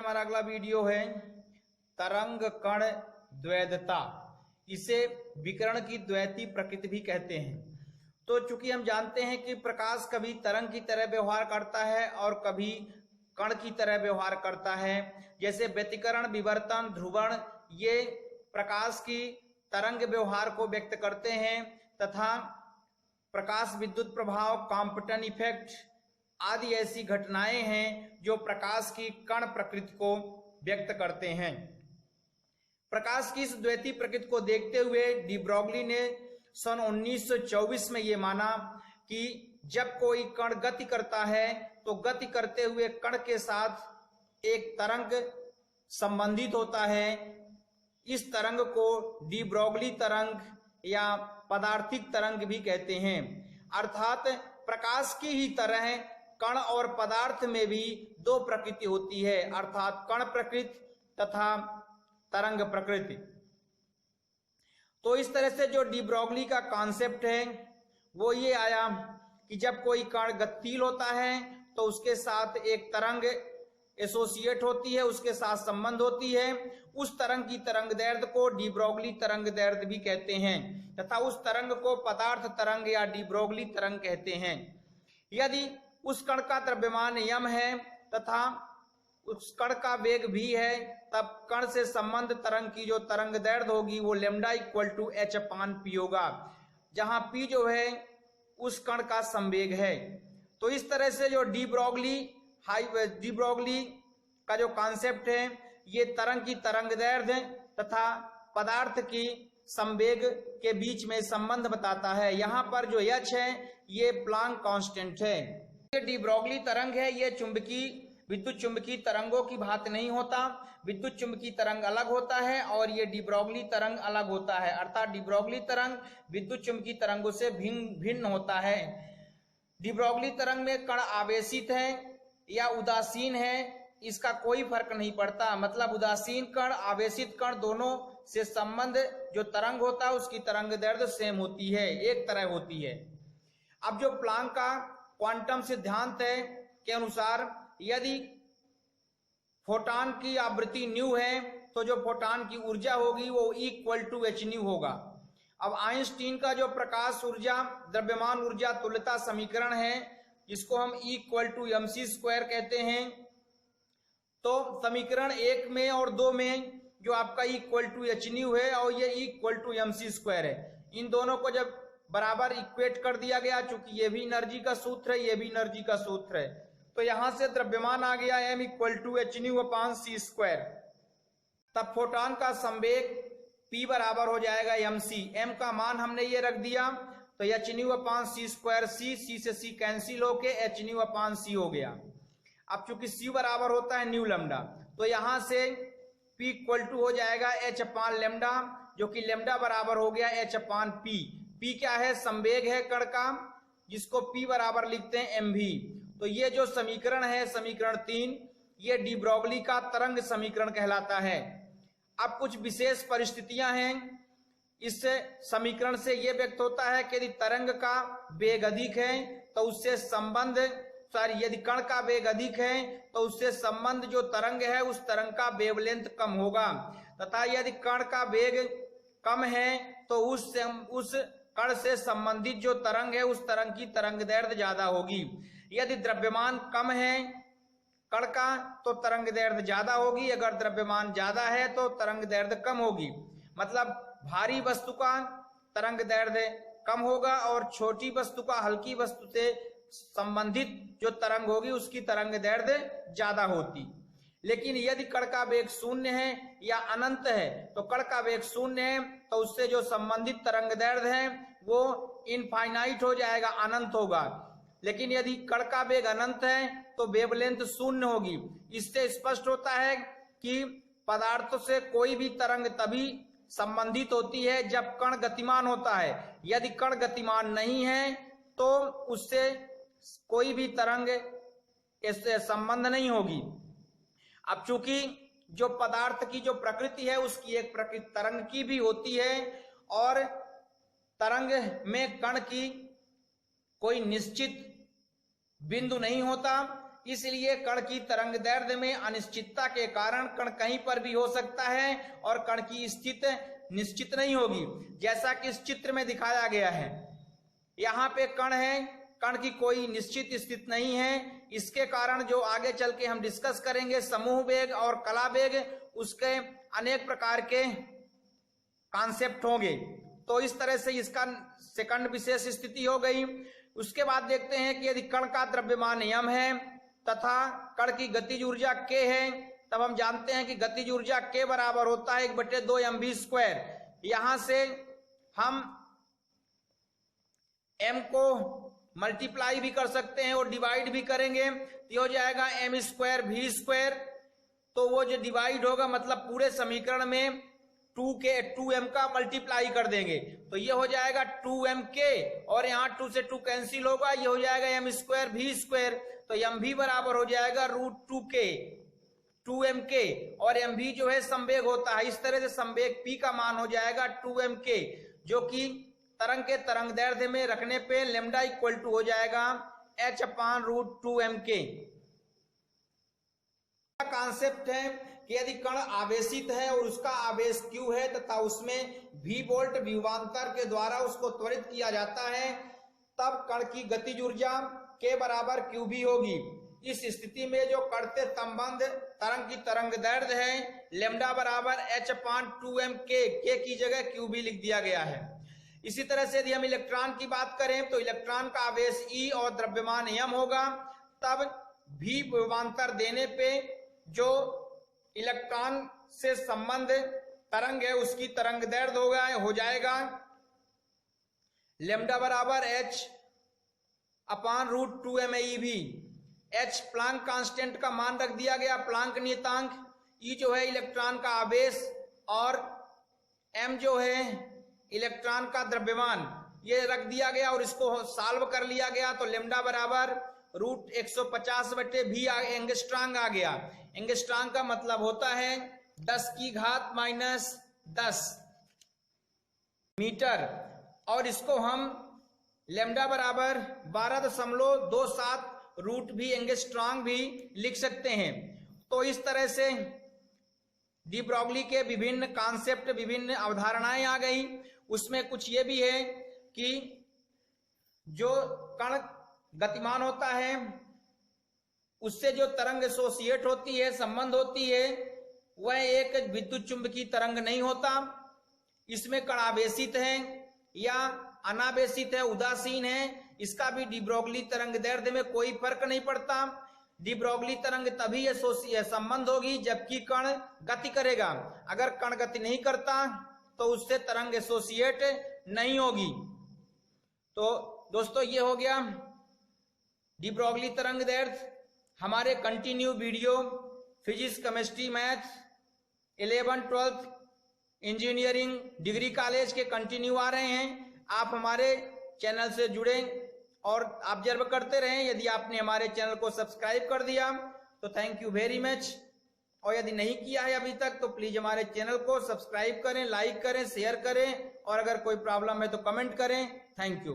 हमारा अगला वीडियो है तरंग कण द्वैधता। इसे विकिरण की द्वैती प्रकृति भी कहते हैं। तो चूंकि हम जानते हैं कि प्रकाश कभी तरंग की तरह व्यवहार करता है और कभी कण की तरह व्यवहार करता है। जैसे व्यतिकरण, विवर्तन, ध्रुवण ये प्रकाश की तरंग व्यवहार को व्यक्त करते हैं तथा प्रकाश विद्युत प्रभाव, कॉम्पटन इफेक्ट आदि ऐसी घटनाएं हैं जो प्रकाश की कण प्रकृति को व्यक्त करते हैं। प्रकाश की इस द्वैती प्रकृति को देखते हुए डी ब्रोगली ने सन 1924 में ये माना कि जब कोई कण गति करता है तो गति करते हुए कण के साथ एक तरंग संबंधित होता है। इस तरंग को डी ब्रोगली तरंग या पदार्थिक तरंग भी कहते हैं। अर्थात प्रकाश की ही तरह कण और पदार्थ में भी दो प्रकृति होती है, अर्थात कण प्रकृति तथा तरंग प्रकृति। तो इस तरह से जो डी ब्रोगली का कॉन्सेप्ट है वो ये आया कि जब कोई कण गतिशील होता है तो उसके साथ एक तरंग एसोसिएट होती है, उसके साथ संबंध होती है। उस तरंग की तरंग दैर्ध्य को डी ब्रोगली तरंग दैर्ध्य भी कहते हैं तथा उस तरंग को पदार्थ तरंग या डी ब्रोगली तरंग कहते हैं। यदि उस कण का द्रव्यमान यम है तथा उस कण का वेग भी है, तब कण से संबंध तरंग की जो तरंग दैर्ध्य होगी वो लैम्डा इक्वल टू h/p होगा, जहां p जो है उस कण का संवेग है। तो इस तरह से जो डी ब्रोगली का जो कॉन्सेप्ट है ये तरंग की तरंग दैर्ध्य तथा पदार्थ की संवेग के बीच में संबंध बताता है। यहाँ पर जो h है ये प्लांक कांस्टेंट है। ये डी ब्रोगली तरंग है, ये विद्युत चुंबकीय तरंगों की भांति नहीं होता। विद्युत चुंबकीय तरंग अलग होता है और ये डी ब्रोगली तरंग अलग होता है, अर्थात डी ब्रोगली तरंग विद्युत चुंबकीय तरंगों से भिन्न होता है। डी ब्रोगली तरंग में कण आवेशित है या उदासीन है इसका कोई फर्क नहीं पड़ता, मतलब उदासीन कण आवेशित कण दोनों से संबंध जो तरंग होता है उसकी तरंग दैर्ध्य सेम होती है, एक तरह होती है। अब जो प्लांक का क्वांटम सिद्धांत है के अनुसार यदि फोटॉन की आवृत्ति न्यू है तो जो फोटॉन की ऊर्जा होगी वो इक्वल टू h न्यू होगा। अब आइंस्टीन का जो प्रकाश ऊर्जा द्रव्यमान ऊर्जा तुल्यता समीकरण है जिसको हम इक्वल टू mc² कहते हैं, तो समीकरण 1 में और 2 में जो आपका इक्वल टू h न्यू है और ये इक्वल टू mc² है, इन दोनों को जब बराबर इक्वेट कर दिया गया, चूंकि ये भी एनर्जी का सूत्र है ये भी एनर्जी का सूत्र है, तो यहां से द्रव्यमान आ गया m equal to h nu upon c²। तब फोटॉन का संवेग p बराबर हो जाएगा mc, m का मान हमने ये रख दिया तो h nu upon c², c से c कैंसिल होके h न्यू अपॉन c हो गया। अब चूंकि c बराबर होता है न्यू लैम्डा तो यहां से p इक्वल टू हो जाएगा h अपॉन लैम्डा, जो कि लैम्डा बराबर हो गया h अपॉन p। p क्या है? संवेग है कण का, जिसको p बराबर लिखते हैं mv। तो ये जो समीकरण है समीकरण 3 ये डी ब्रोगली का तरंग समीकरण कहलाता है। अब कुछ विशेष परिस्थितियां हैं, इस समीकरण से यह व्यक्त होता है कि यदि तरंग का वेग अधिक है तो उससे संबंध यदि कण का वेग अधिक है तो उससे संबंध जो तरंग है उस तरंग का वेवलेंथ कम होगा, तथा यदि कण का वेग कम है तो उस कण से संबंधित जो तरंग है उस तरंग की तरंग दैर्ध्य ज्यादा होगी। यदि द्रव्यमान कम है कण का तो तरंग दैर्ध्य ज्यादा होगी, अगर द्रव्यमान ज्यादा है तो तरंग दैर्ध्य कम होगी। मतलब भारी वस्तु का तरंग दैर्ध्य कम होगा और छोटी वस्तु का हल्की वस्तु से संबंधित जो तरंग होगी उसकी तरंग दैर्ध्य ज्यादा होती। लेकिन यदि कण का वेग शून्य है या अनंत है, तो कण का वेग शून्य है तो उससे जो संबंधित तरंग दैर्ध्य है वो इनफाइनाइट हो जाएगा, अनंत होगा। लेकिन यदि कण का वेग अनंत है तो वेवलेंथ शून्य होगी। इससे स्पष्ट होता है कि पदार्थों से कोई भी तरंग तभी संबंधित होती है जब कण गतिमान होता है। यदि कण गतिमान नहीं है तो उससे कोई भी तरंग इससे संबंध नहीं होगी। अब चूंकि जो पदार्थ की जो प्रकृति है उसकी एक प्रकृति तरंग की भी होती है और तरंग में कण की कोई निश्चित बिंदु नहीं होता, इसलिए कण की तरंग दैर्ध्य में अनिश्चितता के कारण कण कहीं पर भी हो सकता है और कण की स्थिति निश्चित नहीं होगी, जैसा कि इस चित्र में दिखाया गया है। यहाँ पे कण है, कण की कोई निश्चित स्थिति नहीं है। इसके कारण जो आगे चल के हम डिस्कस करेंगे समूह वेग और कला वेग, उसके अनेक प्रकार के कॉन्सेप्ट होंगे। तो इस तरह से इसका सेकंड विशेष स्थिति हो गई। उसके बाद देखते हैं कि यदि कण का द्रव्यमान m है तथा कण की गतिज ऊर्जा k है, तब हम जानते हैं कि गतिज ऊर्जा k बराबर होता है 1/2 mv²। यहां से हम m को मल्टीप्लाई भी कर सकते हैं और डिवाइड भी करेंगे, तो ये हो जाएगा m²v²। तो वो जो डिवाइड होगा मतलब पूरे समीकरण में 2m का मल्टीप्लाई कर देंगे, तो ये हो जाएगा 2mk और यहाँ 2 से 2 कैंसिल होगा, ये हो जाएगा m²v²। तो mv बराबर हो जाएगा √2k 2mk, और mv जो है संवेग होता है। इस तरह से संवेग p का मान हो जाएगा 2mk, जो कि तरंग के तरंग दैर्ध्य में रखने पे लेमडा इक्वल टू हो जाएगा h/√2mk। कॉन्सेप्ट है कि यदि कण आवेशित है और उसका आवेश q है तथा उसमें v वोल्ट विभवांतर के द्वारा उसको त्वरित किया जाता है, तब कण की गतिज ऊर्जा k बराबर qv होगी। इस स्थिति में जो कण से संबंध तरंग की तरंग दैर्ध्य है लेमडा बराबर h/2mk, k की जगह qv लिख दिया गया है। इसी तरह से यदि हम इलेक्ट्रॉन की बात करें तो इलेक्ट्रॉन का आवेश E और द्रव्यमान m होगा, तब v विभवांतर देने पे जो इलेक्ट्रॉन से संबंध तरंग है उसकी तरंग दैर्ध्य हो जाएगा लेमडा बराबर h/√2meV। h प्लांक कांस्टेंट का मान रख दिया गया, प्लांक नियतांक। E जो है इलेक्ट्रॉन का आवेश और m जो है इलेक्ट्रॉन का द्रव्यमान, ये रख दिया गया और इसको सॉल्व कर लिया गया, तो लेमडा बराबर √150/v एंगस्ट्रॉन्ग आ गया। एंगस्ट्रॉन्ग का मतलब होता है 10⁻⁻10 मीटर, और इसको हम लेमडा बराबर 12.27 √v एंगस्ट्रॉन्ग भी लिख सकते हैं। तो इस तरह से डी ब्रॉगली के विभिन्न कॉन्सेप्ट, विभिन्न अवधारणाएं आ गई। उसमें कुछ ये भी है कि जो कण गतिमान होता है उससे जो तरंग एसोसिएट होती है, संबंध होती है, वह एक विद्युत चुंबकीय तरंग नहीं होता। इसमें कण आवेशित है या अनावेशित है, उदासीन है, इसका भी डी ब्रॉगली तरंग दैर्ध्य में कोई फर्क नहीं पड़ता। डी ब्रॉगली तरंग तभी संबंध होगी जबकि कण गति करेगा। अगर कण गति नहीं करता तो उससे तरंग एसोसिएट नहीं होगी। तो दोस्तों ये हो गया डी ब्रॉगली तरंग दैर्ध्य। हमारे continue video physics, chemistry, math 11, 12 engineering degree college के कंटिन्यू आ रहे हैं। आप हमारे चैनल से जुड़े और ऑब्जर्व करते रहें। यदि आपने हमारे चैनल को सब्सक्राइब कर दिया तो थैंक यू वेरी मच, और यदि नहीं किया है अभी तक तो प्लीज हमारे चैनल को सब्सक्राइब करें, लाइक करें, शेयर करें, और अगर कोई प्रॉब्लम है तो कमेंट करें। Thank you.